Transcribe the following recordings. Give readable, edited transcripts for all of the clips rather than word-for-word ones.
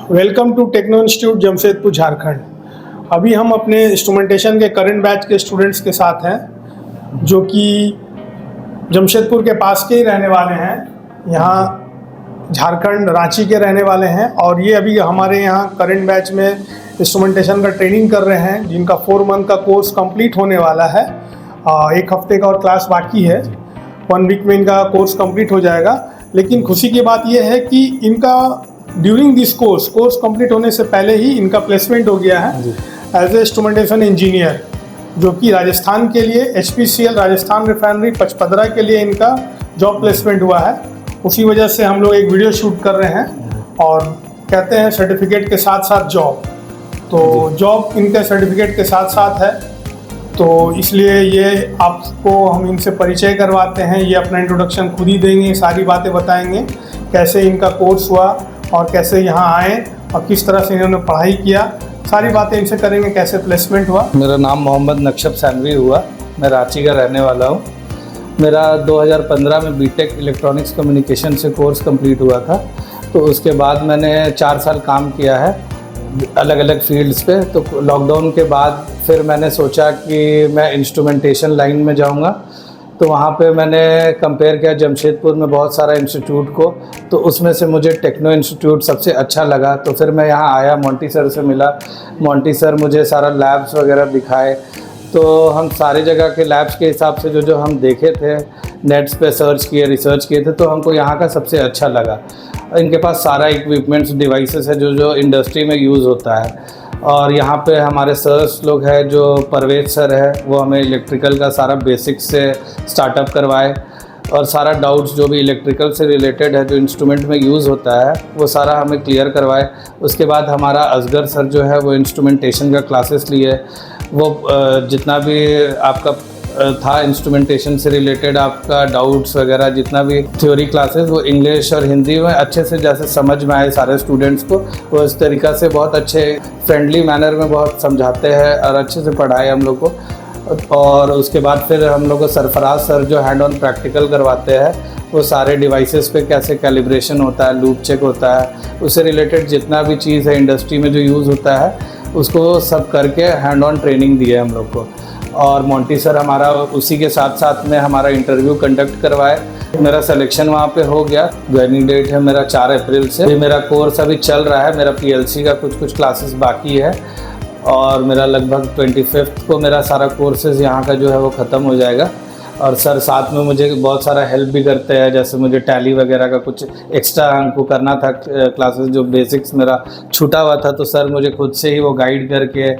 Welcome to Techno Institute Jamshedpur Jharkhand. अभी हम अपने इंस्ट्रूमेंटेशन के करंट बैच के स्टूडेंट्स के साथ हैं जो कि जमशेदपुर के पास के ही रहने वाले हैं, यहाँ झारखंड रांची के रहने वाले हैं और ये अभी हमारे यहाँ करंट बैच में इंस्ट्रूमेंटेशन का ट्रेनिंग कर रहे हैं, जिनका 4 मंथ का कोर्स कंप्लीट होने वाला है। 1 हफ्ते का और क्लास बाकी है, 1 वीक में इनका कोर्स कंप्लीट हो जाएगा। लेकिन खुशी की बात यह है कि इनका ड्यूरिंग दिस कोर्स कंप्लीट होने से पहले ही इनका प्लेसमेंट हो गया है एज ए इंस्ट्रूमेंटेशन इंजीनियर, जो कि राजस्थान के लिए HPCL राजस्थान रिफाइनरी पचपदरा के लिए इनका जॉब प्लेसमेंट हुआ है। उसी वजह से हम लोग एक वीडियो शूट कर रहे हैं और कहते हैं सर्टिफिकेट के साथ साथ जॉब, तो जॉब इनके सर्टिफिकेट के साथ साथ है, तो इसलिए ये आपको हम इनसे परिचय करवाते हैं। ये अपना इंट्रोडक्शन खुद ही देंगे, सारी बातें बताएंगे कैसे इनका कोर्स हुआ और कैसे यहाँ आए और किस तरह से इन्होंने पढ़ाई किया, सारी बातें इनसे करेंगे, कैसे प्लेसमेंट हुआ। मेरा नाम मोहम्मद नक्शब सानवी हुआ, मैं रांची का रहने वाला हूँ। मेरा 2015 में बीटेक इलेक्ट्रॉनिक्स कम्युनिकेशन से कोर्स कंप्लीट हुआ था, तो उसके बाद मैंने 4 साल काम किया है अलग अलग फील्ड्स पे। तो लॉकडाउन के बाद फिर मैंने सोचा कि मैं इंस्ट्रूमेंटेशन लाइन में जाऊंगा, तो वहाँ पे मैंने कंपेयर किया जमशेदपुर में बहुत सारा इंस्टीट्यूट को, तो उसमें से मुझे टेक्नो इंस्टीट्यूट सबसे अच्छा लगा। तो फिर मैं यहाँ आया, मोंटी सर से मिला, मोंटी सर मुझे सारा लैब्स वगैरह दिखाए, तो हम सारे जगह के लैब्स के हिसाब से जो हम देखे थे, नेट्स पे सर्च किए, रिसर्च किए थे, तो हमको यहाँ का सबसे अच्छा लगा। इनके पास सारा इक्विपमेंट्स, डिवाइसेस है जो इंडस्ट्री में यूज़ होता है। और यहाँ पे हमारे सर्स लोग हैं, जो परवेज सर है, वो हमें इलेक्ट्रिकल का सारा बेसिक्स से स्टार्टअप करवाए और सारा डाउट्स जो भी इलेक्ट्रिकल से रिलेटेड है, जो इंस्ट्रूमेंट में यूज़ होता है, वो सारा हमें क्लियर करवाए। उसके बाद हमारा असगर सर जो है वो इंस्ट्रूमेंटेशन का क्लासेस लिए, वो जितना भी आपका था इंस्ट्रूमेंटेशन से रिलेटेड आपका डाउट्स वगैरह, जितना भी थ्योरी क्लासेस, वो इंग्लिश और हिंदी में अच्छे से जैसे समझ में आए सारे स्टूडेंट्स को, वो इस तरीक़ा से बहुत अच्छे फ्रेंडली मैनर में बहुत समझाते हैं और अच्छे से पढ़ाए हम लोग को। और उसके बाद फिर हम लोग को सरफराज सर जो हैंड ऑन प्रैक्टिकल करवाते हैं, वो सारे डिवाइसेस पे कैसे कैलिब्रेशन होता है, लूप चेक होता है, उससे रिलेटेड जितना भी चीज़ है इंडस्ट्री में जो यूज़ होता है, उसको सब करके हैंड ऑन ट्रेनिंग दी है हम लोग को। और मोंटी सर हमारा उसी के साथ साथ में हमारा इंटरव्यू कंडक्ट करवाए। मेरा सिलेक्शन वहाँ पे हो गया। ज्वाइनिंग डेट है मेरा 4 अप्रैल से। ये मेरा कोर्स अभी चल रहा है, मेरा PLC का कुछ क्लासेस बाकी है और मेरा लगभग 25 को मेरा सारा कोर्सेज़ यहाँ का जो है वो ख़त्म हो जाएगा। और सर साथ में मुझे बहुत सारा हेल्प भी करते हैं, जैसे मुझे टैली वगैरह का कुछ एक्स्ट्रा हमको करना था क्लासेस, जो बेसिक्स मेरा छूटा हुआ था, तो सर मुझे खुद से ही वो गाइड करके,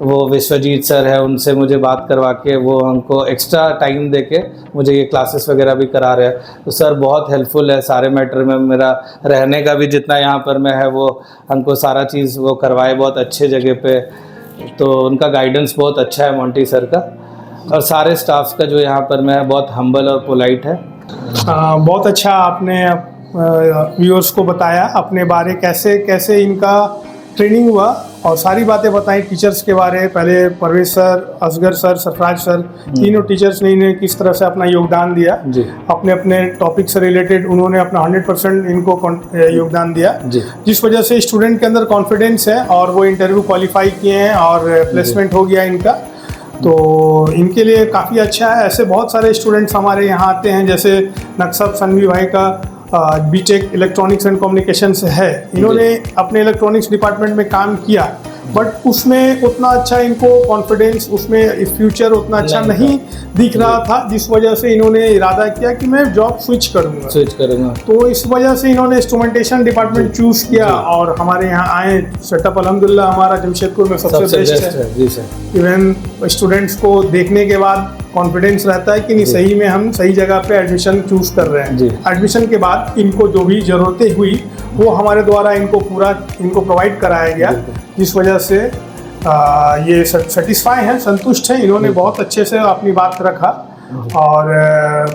वो विश्वजीत सर है उनसे मुझे बात करवा के, वो हमको एक्स्ट्रा टाइम दे के मुझे ये क्लासेस वगैरह भी करा रहे हैं। तो सर बहुत हेल्पफुल है सारे मैटर में। मेरा रहने का भी जितना यहाँ पर मैं है, वो हमको सारा चीज़ वो करवाए बहुत अच्छे जगह पे, तो उनका गाइडेंस बहुत अच्छा है मोंटी सर का। और सारे स्टाफ्स का जो यहाँ पर मैं बहुत हम्बल और पोलाइट है। बहुत अच्छा आपने व्यूअर्स को बताया अपने बारे, कैसे कैसे इनका ट्रेनिंग हुआ और सारी बातें बताई टीचर्स के बारे। पहले Parvez sir, Asgar sir, Sarfaraz sir, तीनों टीचर्स ने इन्हें किस तरह से अपना योगदान दिया, अपने अपने टॉपिक से रिलेटेड उन्होंने अपना 100% इनको योगदान दिया, जिस वजह से स्टूडेंट के अंदर कॉन्फिडेंस है और वो इंटरव्यू क्वालिफाई किए हैं और प्लेसमेंट हो गया इनका। तो इनके लिए काफ़ी अच्छा है। ऐसे बहुत सारे स्टूडेंट्स हमारे यहाँ आते हैं, जैसे नक्शब सानवी भाई का बीटेक इलेक्ट्रॉनिक्स एंड कम्युनिकेशन से है, इन्होंने अपने इलेक्ट्रॉनिक्स डिपार्टमेंट में काम किया, बट उसमें उतना अच्छा इनको कॉन्फिडेंस, उसमें फ्यूचर उतना अच्छा नहीं दिख रहा था, जिस वजह से इन्होंने इरादा किया कि मैं जॉब स्विच करूँगा। तो इस वजह से इन्होंने इंस्ट्रूमेंटेशन डिपार्टमेंट चूज़ किया और हमारे यहाँ आए। सेटअप अल्हम्दुलिल्लाह हमारा जमशेदपुर में सबसे बेस्ट है। इवन स्टूडेंट्स को देखने के बाद कॉन्फिडेंस रहता है कि नहीं, सही में हम सही जगह पे एडमिशन चूज़ कर रहे हैं। एडमिशन के बाद इनको जो भी ज़रूरतें हुई वो हमारे द्वारा इनको प्रोवाइड कराया गया, जिस वजह से ये सेटिस्फाई हैं, संतुष्ट हैं। इन्होंने बहुत अच्छे से अपनी बात रखा और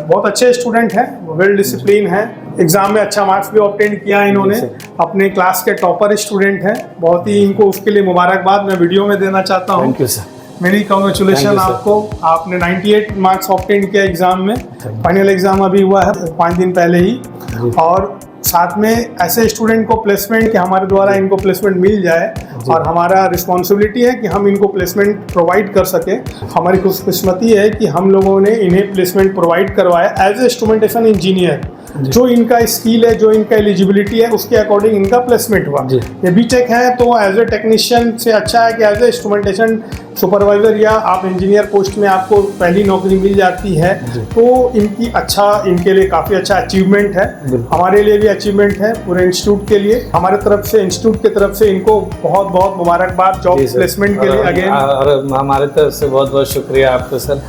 बहुत अच्छे स्टूडेंट हैं, वेल डिसिप्लिन हैं। एग्ज़ाम में अच्छा मार्क्स भी ऑब्टेन किया इन्होंने, अपने क्लास के टॉपर स्टूडेंट हैं। बहुत ही इनको उसके लिए मुबारकबाद मैं वीडियो में देना चाहता हूँ। Thank you sir. मेरी कॉन्ग्रेचुलेशन आपको, आपने 98 मार्क्स ऑब्टेन किया एग्ज़ाम में। फाइनल एग्ज़ाम अभी हुआ है 5 दिन पहले ही और साथ में ऐसे स्टूडेंट को प्लेसमेंट कि हमारे द्वारा इनको प्लेसमेंट मिल जाए और हमारा रिस्पॉन्सिबिलिटी है कि हम इनको प्लेसमेंट प्रोवाइड कर सके। हमारी खुशकिस्मती है कि हम लोगों ने इन्हें प्लेसमेंट प्रोवाइड करवाया एज ए इंस्ट्रूमेंटेशन इंजीनियर। जो इनका स्किल है, जो इनका एलिजिबिलिटी है, उसके अकॉर्डिंग इनका प्लेसमेंट हुआ। ये बीटेक है तो एज ए टेक्नीशियन से अच्छा है कि एज ए इंस्ट्रूमेंटेशन सुपरवाइजर या आप इंजीनियर पोस्ट में आपको पहली नौकरी मिल जाती है, तो इनकी अच्छा, इनके लिए काफ़ी अच्छा अचीवमेंट है। हमारे लिए भी अचीवमेंट है, पूरे इंस्टीट्यूट के लिए। हमारे तरफ से, इंस्टीट्यूट की तरफ से इनको बहुत बहुत मुबारकबाद जॉब प्लेसमेंट के लिए अगेन। और हमारे तरफ से बहुत बहुत शुक्रिया आपको सर,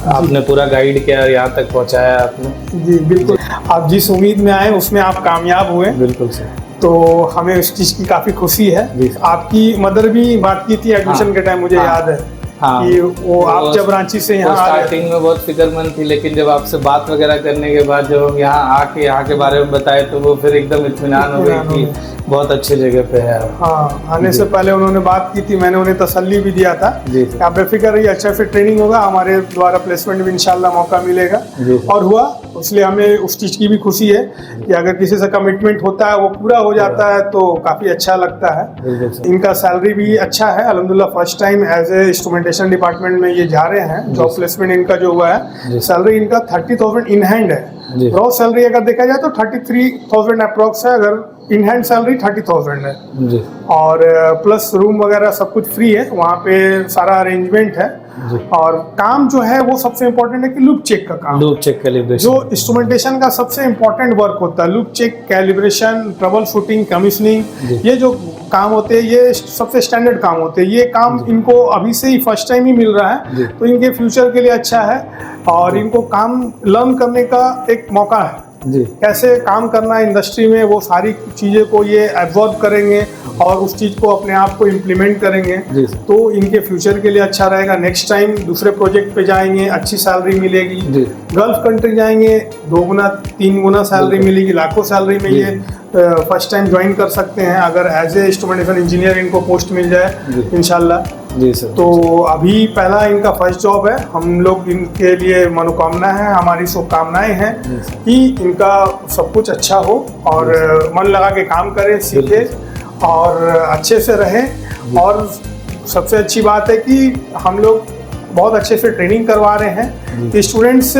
आपने पूरा गाइड किया, यहाँ तक पहुँचाया आपने। जी बिल्कुल, आप जिस उम्मीद में आए उसमें आप कामयाब हुए। बिल्कुल सर, तो हमें उस चीज़ की काफ़ी खुशी है। आपकी मदर भी बात की थी एडमिशन के टाइम, मुझे याद है कि वो आप जब रांची से यहाँ स्टार्टिंग में बहुत फिक्रमंद थी, लेकिन जब आपसे बात वगैरह करने के बाद जब हम यहाँ आके यहाँ के बारे में बताए तो वो फिर एकदम इत्मीनान हो गई कि बहुत अच्छी जगह पे है। हाँ, आने से पहले उन्होंने बात की थी, मैंने उन्हें तसल्ली भी दिया था कि आप बेफिक्र रहिए, अच्छा फिर ट्रेनिंग होगा, हमारे द्वारा प्लेसमेंट भी इंशाल्लाह मौका मिलेगा। और हुआ, इसलिए हमें उस चीज़ की भी खुशी है कि अगर किसी से कमिटमेंट होता है वो पूरा हो जाता है तो काफ़ी अच्छा लगता है। इनका सैलरी भी अच्छा है अल्हम्दुलिल्लाह। First time as a instrumentation department में ये जा रहे हैं। जॉब प्लेसमेंट इनका जो हुआ है, सैलरी इनका 30,000 इन हैंड है। ग्रॉस सैलरी अगर देखा जाए तो 33,000 अप्रॉक्स है, अगर इन हैंड सैलरी 30,000 है। और प्लस रूम वगैरह सब कुछ फ्री है, वहाँ पे सारा अरेंजमेंट है। और काम जो है वो सबसे इम्पोर्टेंट है कि लूप चेक का काम, लूप चेक कैलिब्रेशन, जो इंस्ट्रूमेंटेशन का सबसे इम्पोर्टेंट वर्क होता है। Loop check, calibration, trouble shooting, commissioning, ये जो काम होते हैं ये सबसे स्टैंडर्ड काम होते हैं। ये काम इनको अभी से ही फर्स्ट टाइम ही मिल रहा है, तो इनके फ्यूचर के लिए अच्छा है और इनको काम लर्न करने का एक मौका है। कैसे काम करना है इंडस्ट्री में, वो सारी चीज़ें को ये एब्जॉर्ब करेंगे और उस चीज़ को अपने आप को इम्प्लीमेंट करेंगे, तो इनके फ्यूचर के लिए अच्छा रहेगा। नेक्स्ट टाइम दूसरे प्रोजेक्ट पे जाएंगे, अच्छी सैलरी मिलेगी। गल्फ कंट्री जाएंगे, 2 गुना 3 गुना सैलरी मिलेगी, लाखों सैलरी में ये फर्स्ट टाइम ज्वाइन कर सकते हैं अगर एज ए इंस्ट्रूमेंटेशन इंजीनियर इनको पोस्ट मिल जाए इंशाल्लाह। जी सर। तो अभी पहला इनका फर्स्ट जॉब है, हम लोग इनके लिए मनोकामना है, हमारी शुभकामनाएं हैं कि इनका सब कुछ अच्छा हो और मन लगा के काम करें, सीखे और अच्छे से रहें। और सबसे अच्छी बात है कि हम लोग बहुत अच्छे से ट्रेनिंग करवा रहे हैं कि स्टूडेंट्स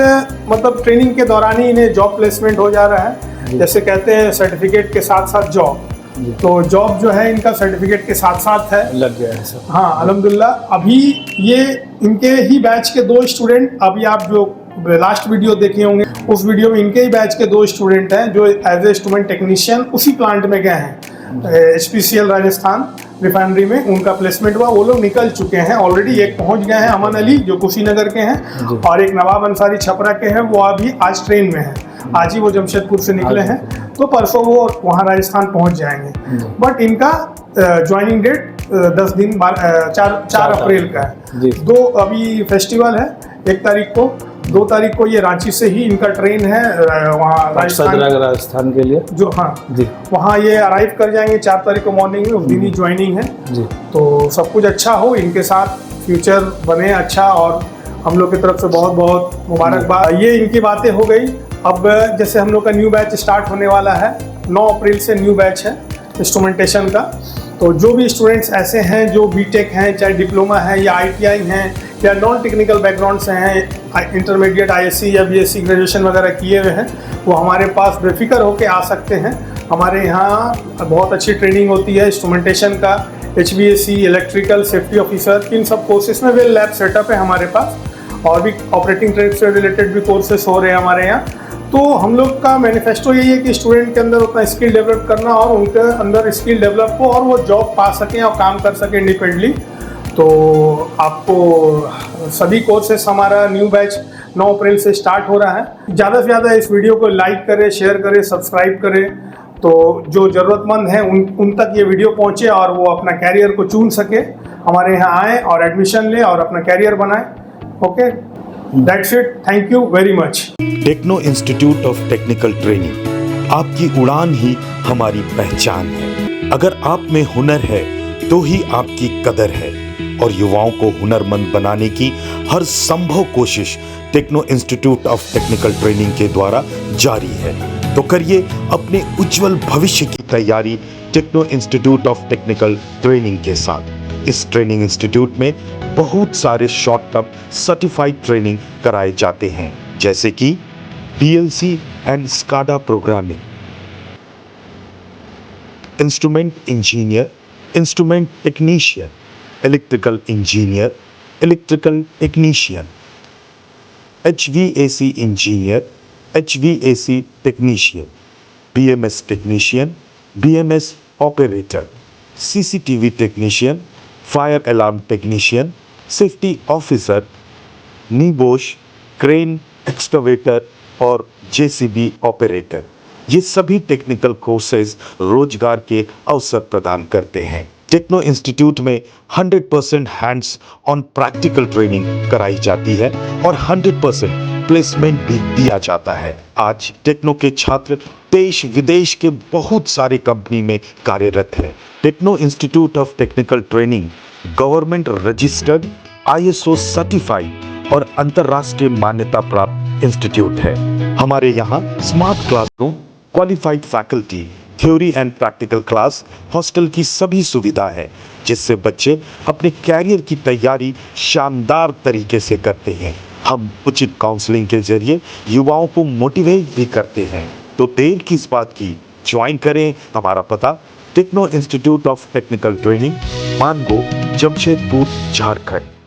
मतलब ट्रेनिंग के दौरान ही इन्हें जॉब प्लेसमेंट हो जा रहा है। जैसे कहते हैं सर्टिफिकेट के साथ साथ जॉब, तो जॉब जो है इनका सर्टिफिकेट के साथ साथ है, लग गया है सर। हाँ अल्हम्दुलिल्लाह। अभी ये इनके ही बैच के 2 स्टूडेंट, अभी आप जो लास्ट वीडियो देखे होंगे उस वीडियो में इनके ही बैच के 2 स्टूडेंट हैं जो एज ए इंस्ट्रूमेंट टेक्नीशियन उसी प्लांट में गए हैं। HPCL राजस्थान रिफाइनरी में उनका प्लेसमेंट हुआ, वो लोग निकल चुके हैं ऑलरेडी। एक पहुंच गए हैं अमन अली जो कुशीनगर के हैं, और एक नवाब अंसारी छपरा के हैं, वो अभी आज ट्रेन में हैं। आज ही वो जमशेदपुर से निकले हैं, तो परसों वो वहाँ राजस्थान पहुंच जाएंगे। बट इनका ज्वाइनिंग डेट 10 दिन 4 अप्रैल का है। 2 अभी फेस्टिवल है, 1 तारीख को, 2 तारीख को ये रांची से ही इनका ट्रेन है वहाँ राजस्थान के लिए, जो हाँ जी वहाँ ये अराइव कर जाएंगे 4 तारीख को मॉर्निंग में, उस दिन ही ज्वाइनिंग है जी। तो सब कुछ अच्छा हो, इनके साथ फ्यूचर बने अच्छा, और हम लोग की तरफ से बहुत बहुत मुबारकबाद। ये इनकी बातें हो गई। अब जैसे हम लोग का न्यू बैच स्टार्ट होने वाला है, 9 अप्रैल से न्यू बैच है इंस्ट्रूमेंटेशन का। तो जो भी स्टूडेंट्स ऐसे हैं जो बीटेक हैं, चाहे डिप्लोमा है या ITI हैं या नॉन टेक्निकल बैकग्राउंड से हैं, इंटरमीडिएट ISc या BSc ग्रेजुएशन वगैरह किए हुए हैं, वो हमारे पास बेफिक्र होके आ सकते हैं। हमारे यहाँ बहुत अच्छी ट्रेनिंग होती है इंस्ट्रूमेंटेशन का, HVAC, इलेक्ट्रिकल, सेफ्टी ऑफिसर, इन सब कोर्सेज में वेल लैब सेटअप है हमारे पास, और भी ऑपरेटिंग ट्रेड से रिलेटेड भी कोर्सेज हो रहे हैं हमारे यहाँ। तो हम लोग का मैनिफेस्टो यही है कि स्टूडेंट के अंदर उतना स्किल डेवलप करना और उनके अंदर स्किल डेवलप हो और वो जॉब पा सकें और काम कर सकें इंडिपेंडेंटली। तो आपको सभी कोर्सेस हमारा न्यू बैच 9 अप्रैल से स्टार्ट हो रहा है। ज़्यादा से ज़्यादा इस वीडियो को लाइक करें, शेयर करें, सब्सक्राइब करें, तो जो ज़रूरतमंद हैं उन तक ये वीडियो पहुँचे और वो अपना कैरियर को चुन सके, हमारे यहाँ आएँ और एडमिशन लें और अपना कैरियर बनाएं। Okay, that's it, thank you very much. Techno Institute of Technical Training, आपकी उड़ान ही हमारी पहचान है। अगर आप में हुनर है तो ही आपकी कदर है, और युवाओं को हुनरमंद बनाने की हर संभव कोशिश Techno Institute of Technical Training के द्वारा जारी है। तो करिए अपने उज्जवल भविष्य की तैयारी Techno Institute of Technical Training के साथ। इस ट्रेनिंग इंस्टीट्यूट में बहुत सारे शॉर्ट टर्म सर्टिफाइड ट्रेनिंग कराए जाते हैं, जैसे कि PLC and SCADA programming, instrument engineer, instrument technician, electrical engineer, electrical technician, HVAC engineer, HVAC technician, BMS technician, BMS operator, CCTV technician, fire alarm technician, safety officer, NEBOSH, crane, excavator और JCB operator. ये सभी technical courses रोजगार के अवसर प्रदान करते हैं। Techno institute में 100% हैंड्स ऑन प्रैक्टिकल ट्रेनिंग कराई जाती है और 100% प्लेसमेंट भी दिया जाता है। आज टेक्नो के छात्र देश विदेश के बहुत सारे कंपनी में कार्यरत है। Techno Institute of Technical Training government registered, ISO certified और अंतर्राष्ट्रीय मान्यता प्राप्त इंस्टीट्यूट है। हमारे यहाँ smart classroom, qualified faculty, theory and practical class, hostel की सभी सुविधा है, जिससे बच्चे अपने कैरियर की तैयारी शानदार तरीके से करते हैं। हम उचित काउंसलिंग के जरिए युवाओं को मोटिवेट भी करते हैं। तो देर किस बात की, ज्वाइन करें। हमारा पता Techno Institute of Technical Training, Mango, Jamshedpur, Jharkhand.